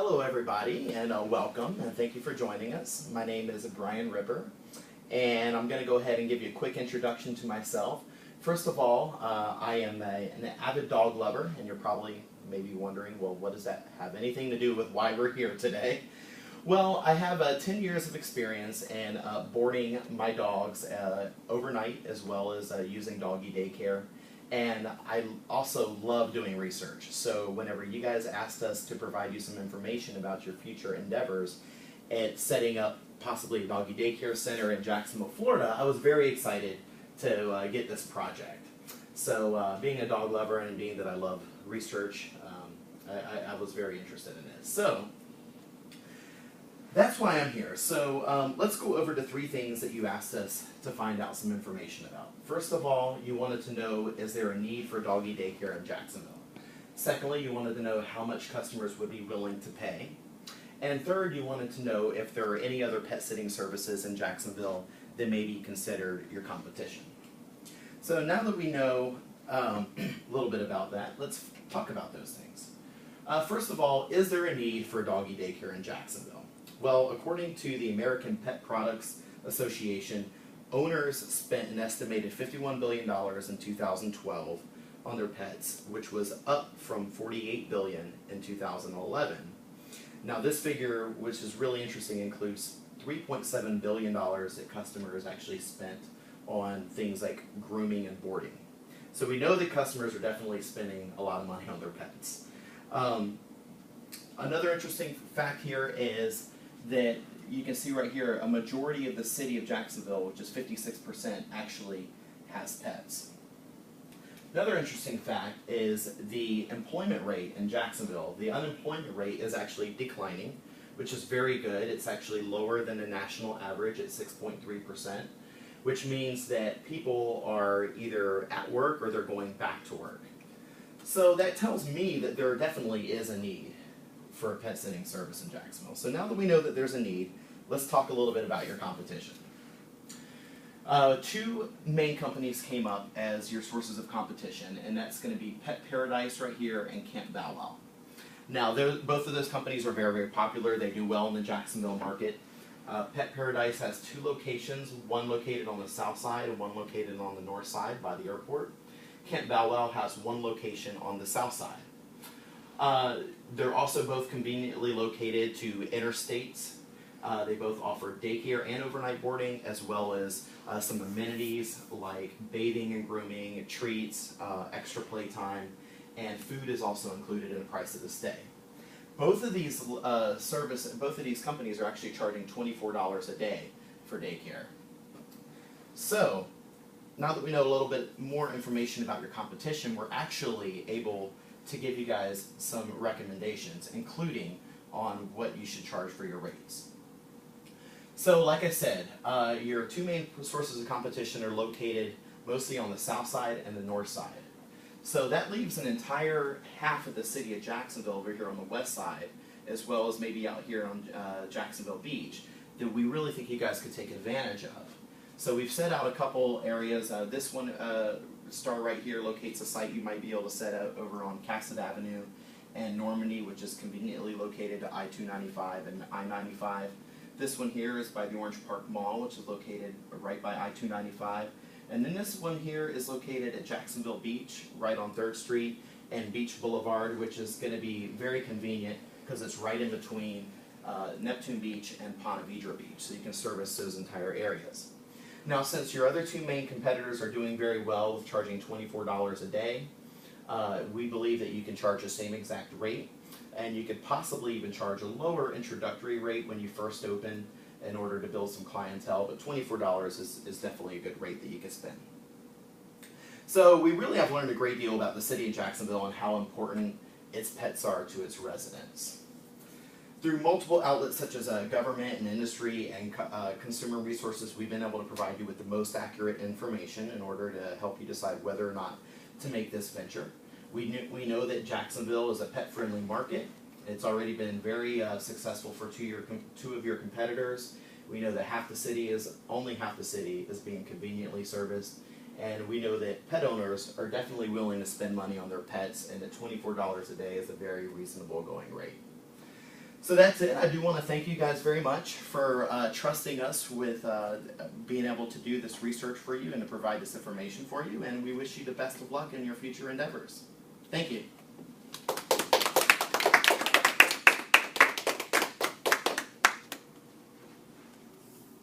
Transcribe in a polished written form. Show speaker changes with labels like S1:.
S1: Hello everybody, and welcome, and thank you for joining us. My name is Brian Ripper, and I'm going to go ahead and give you a quick introduction to myself. First of all, I am an avid dog lover, and you're probably maybe wondering, well, what does that have anything to do with why we're here today? Well, I have 10 years of experience in boarding my dogs overnight, as well as using doggy daycare. And I also love doing research. So whenever you guys asked us to provide you some information about your future endeavors at setting up possibly a doggy daycare center in Jacksonville, Florida, I was very excited to get this project. So being a dog lover and being that I love research, I was very interested in it. So that's why I'm here. So let's go over to three things that you asked us to find out some information about. First of all, you wanted to know, is there a need for doggy daycare in Jacksonville? Secondly, you wanted to know how much customers would be willing to pay. And third, you wanted to know if there are any other pet sitting services in Jacksonville that may be considered your competition. So now that we know a little bit about that, let's talk about those things. First of all, is there a need for doggy daycare in Jacksonville? Well, according to the American Pet Products Association, owners spent an estimated $51 billion in 2012 on their pets, which was up from $48 billion in 2011. Now this figure, which is really interesting, includes $3.7 billion that customers actually spent on things like grooming and boarding. So we know that customers are definitely spending a lot of money on their pets. Another interesting fact here is that you can see right here, a majority of the city of Jacksonville, which is 56%, actually has pets. Another interesting fact is the employment rate in Jacksonville. The unemployment rate is actually declining, which is very good. It's actually lower than the national average at 6.3%, which means that people are either at work or they're going back to work. So that tells me that there definitely is a need for a pet sitting service in Jacksonville. So now that we know that there's a need, let's talk a little bit about your competition. Two main companies came up as your sources of competition, and that's going to be Pet Paradise right here and Camp Bow Wow. Now, both of those companies are very, very popular. They do well in the Jacksonville market. Pet Paradise has two locations, one located on the south side and one located on the north side by the airport. Camp Bow Wow has one location on the south side. They're also both conveniently located to interstates. They both offer daycare and overnight boarding, as well as some amenities like bathing and grooming, treats, extra playtime, and food is also included in the price of the stay. Both of these companies are actually charging $24 a day for daycare. So now that we know a little bit more information about your competition, we're actually able to give you guys some recommendations, including on what you should charge for your rates. So like I said, your two main sources of competition are located mostly on the south side and the north side. So that leaves an entire half of the city of Jacksonville over here on the west side, as well as maybe out here on Jacksonville Beach, that we really think you guys could take advantage of. So we've set out a couple areas. This one star right here locates a site you might be able to set out over on Cassett Avenue and Normandy, which is conveniently located to I-295 and I-95. This one here is by the Orange Park Mall, which is located right by I-295. And then this one here is located at Jacksonville Beach, right on 3rd Street, and Beach Boulevard, which is going to be very convenient because it's right in between Neptune Beach and Ponte Vedra Beach, so you can service those entire areas. Now, since your other two main competitors are doing very well with charging $24 a day, we believe that you can charge the same exact rate, and you could possibly even charge a lower introductory rate when you first open in order to build some clientele, but $24 is definitely a good rate that you could spend. So we really have learned a great deal about the city of Jacksonville and how important its pets are to its residents. Through multiple outlets such as government and industry and consumer resources, we've been able to provide you with the most accurate information in order to help you decide whether or not to make this venture. We know that Jacksonville is a pet-friendly market. It's already been very successful for two of your competitors. We know that only half the city is being conveniently serviced, and we know that pet owners are definitely willing to spend money on their pets, and that $24 a day is a very reasonable going rate. So that's it. I do want to thank you guys very much for trusting us with being able to do this research for you and to provide this information for you, and we wish you the best of luck in your future endeavors. Thank you.